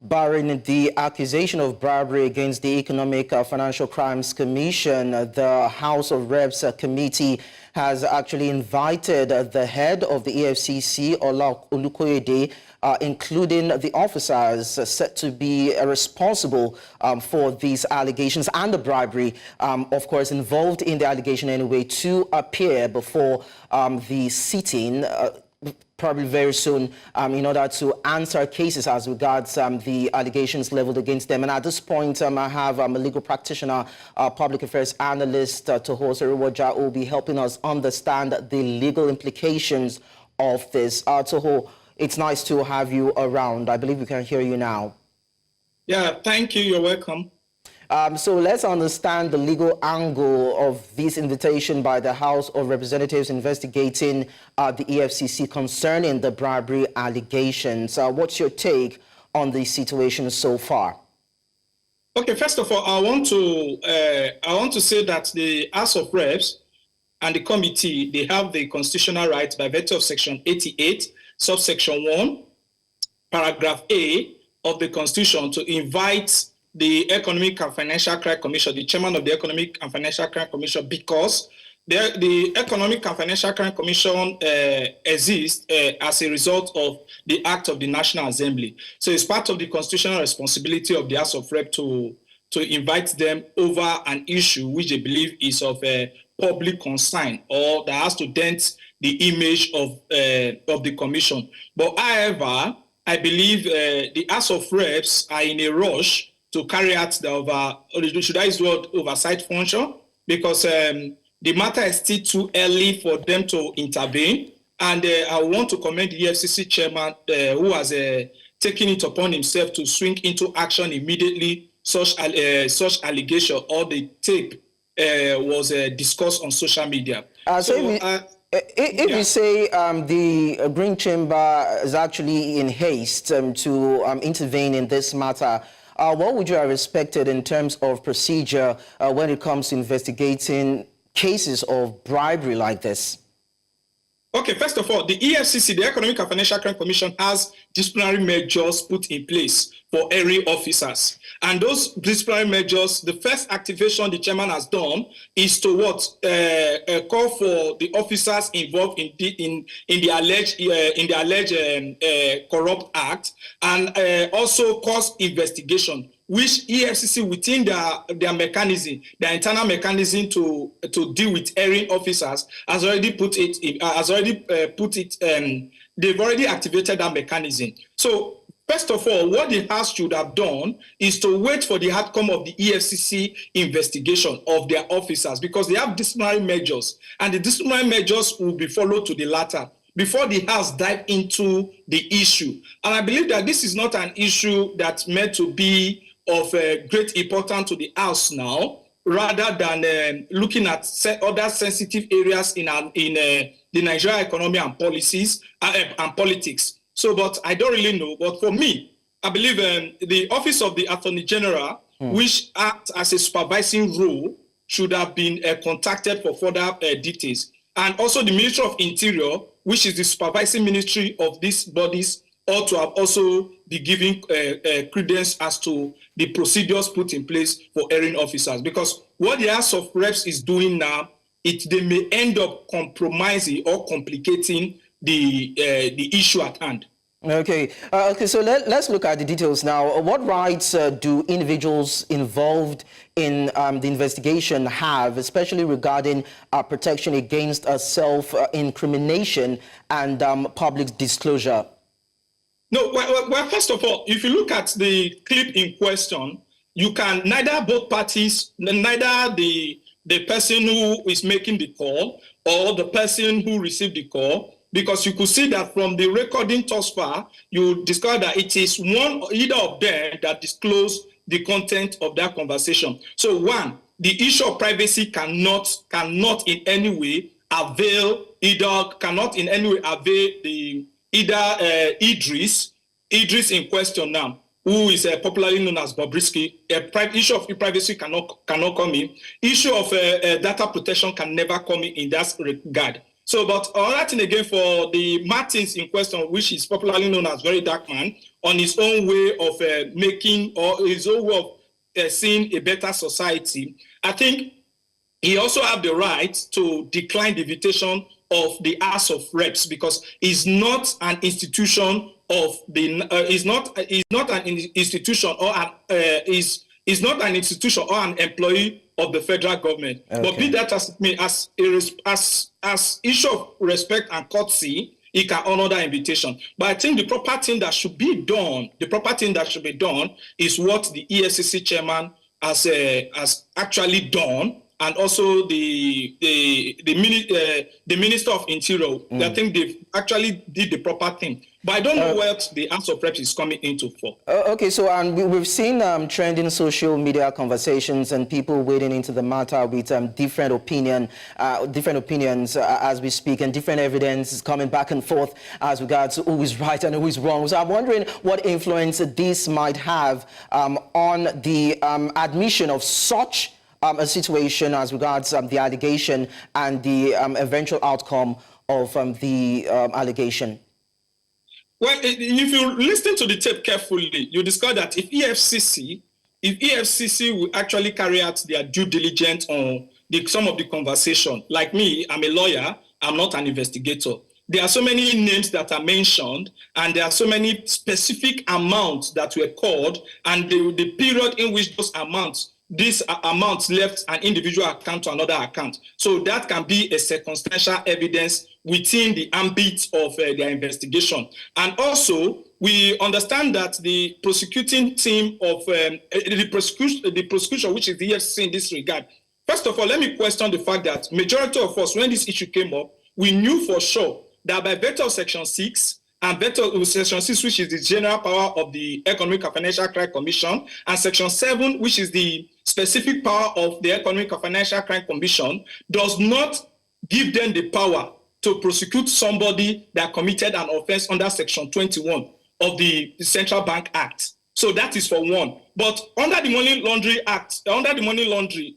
Barring the accusation of bribery against the Economic Financial Crimes Commission, the House of Reps Committee has actually invited the head of the EFCC, Ola Olukoyede, including the officers said to be responsible for these allegations and the bribery, of course, involved in the allegation anyway, to appear before the sitting probably very soon in order to answer cases as regards the allegations leveled against them. And at this point, I have a legal practitioner, public affairs analyst, Toho Seriwoja, who will be helping us understand the legal implications of this. Toho, it's nice to have you around. I believe we can hear you now. Yeah, thank you. You're welcome. So let's understand the legal angle of this invitation by the House of Representatives investigating the EFCC concerning the bribery allegations. What's your take on the situation so far? Okay, first of all, I want to say that the House of Reps and the committee, they have the constitutional right by virtue of Section 88, subsection 1, paragraph A of the Constitution to invite the Economic and Financial Crime Commission, the chairman of the Economic and Financial Crime Commission, because the Economic and Financial Crime Commission exists as a result of the act of the National Assembly. So it's part of the constitutional responsibility of the House of Rep to invite them over an issue which they believe is of public concern or that has to dent the image of the commission. But however, I believe the House of Reps are in a rush to carry out the oversight function, because the matter is still too early for them to intervene. And I want to commend the EFCC chairman who has taken it upon himself to swing into action immediately such allegation or the tape was discussed on social media. If you say the Green Chamber is actually in haste to intervene in this matter, what would you have expected in terms of procedure when it comes to investigating cases of bribery like this? Okay, first of all, the EFCC, the Economic and Financial Crime Commission, has disciplinary measures put in place for area officers. And those disciplinary measures, the first activation the chairman has done is to call for the officers involved in the alleged corrupt act, and also cause investigation, which EFCC within their mechanism, their internal mechanism to deal with erring officers has already they've already activated that mechanism. So first of all, what the House should have done is to wait for the outcome of the EFCC investigation of their officers, because they have disciplinary measures, and the disciplinary measures will be followed to the latter before the House dive into the issue. And I believe that this is not an issue that's meant to be of great importance to the House now, rather than looking at other sensitive areas in the Nigerian economy and policies and politics. So, but I don't really know. But for me, I believe the Office of the Attorney General, which acts as a supervising role, should have been contacted for further details. And also the Ministry of Interior, which is the supervising ministry of these bodies, ought to have also be giving credence as to the procedures put in place for erring officers. Because what the House of Reps is doing now, they may end up compromising or complicating the issue at hand. Okay, so let's look at the details now. What rights do individuals involved in the investigation have, especially regarding protection against self-incrimination and public disclosure? No, well, first of all, if you look at the clip in question, you can neither both parties, neither the person who is making the call or the person who received the call, because you could see that from the recording thus far, you discover that it is either of them that disclosed the content of that conversation. So one, the issue of privacy cannot in any way avail Idris in question now, who is popularly known as Bobrisky. Issue of privacy cannot come in. Issue of data protection can never come in that regard. So, but another thing again for the Martins in question, which is popularly known as Very Dark Man, on his own way of making, or his own way of seeing a better society, I think he also have the right to decline the invitation of the House of Reps, because it's not an institution of the is not an institution or an is not an institution or an employee of the federal government. Okay. But be that as issue of respect and courtesy, he can honor that invitation. But I think the proper thing that should be done, is what the EFCC chairman has actually done, and also the Minister of Interior. I think they actually did the proper thing. But I don't know what the House of Reps is coming into for. Okay, so we've seen trending social media conversations and people wading into the matter with different opinions as we speak, and different evidence coming back and forth as regards who is right and who is wrong. So I'm wondering what influence this might have on the admission of such a situation as regards the allegation and the eventual outcome of the allegation. Well, if you listen to the tape carefully, you discover that if EFCC will actually carry out their due diligence on some of the conversation, like me, I'm a lawyer, I'm not an investigator. There are so many names that are mentioned, and there are so many specific amounts that were called, and the period in which these amounts left an individual account to another account. So that can be a circumstantial evidence within the ambit of their investigation. And also, we understand that the prosecuting team of the prosecution, which is the EFCC in this regard, first of all, let me question the fact that majority of us, when this issue came up, we knew for sure that by virtue of Section 6, and Section 6, which is the general power of the Economic and Financial Crime Commission, and Section 7, which is the specific power of the Economic and Financial Crime Commission, does not give them the power to prosecute somebody that committed an offense under Section 21 of the Central Bank Act. So that is for one. But under the Money Laundering Act, under the money laundering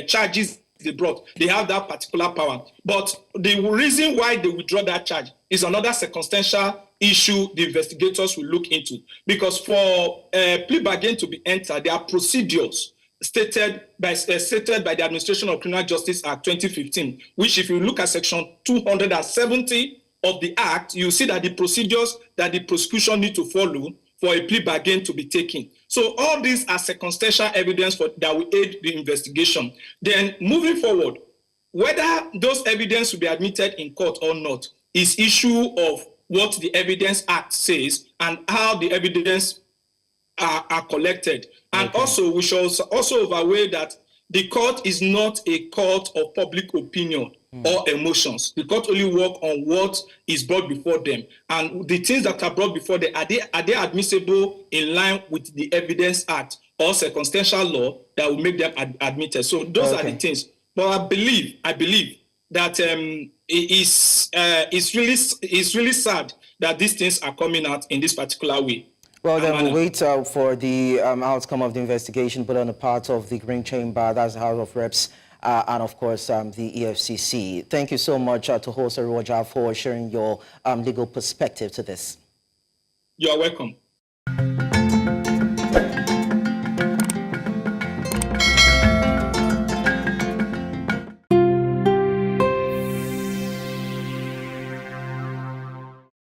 charges they brought, they have that particular power. But the reason why they withdraw that charge is another circumstantial issue the investigators will look into. Because for a plea bargain to be entered, there are procedures stated by the Administration of Criminal Justice Act 2015, which if you look at Section 270 of the Act, you see that the procedures that the prosecution need to follow for a plea bargain to be taken. So all these are circumstantial evidence that will aid the investigation. Then moving forward, whether those evidence will be admitted in court or not is issue of what the Evidence Act says and how the evidence are collected. And also, we should also overweigh that the court is not a court of public opinion or emotions. The court only work on what is brought before them. And the things that are brought before them, are they admissible in line with the Evidence Act or circumstantial law that will make them admitted? So those are the things. But I believe that it's really sad that these things are coming out in this particular way. Well, then we'll wait for the outcome of the investigation, but on the part of the Green Chamber, that's the House of Reps, and of course the EFCC. Thank you so much to Hosa Roja for sharing your legal perspective to this. You are welcome.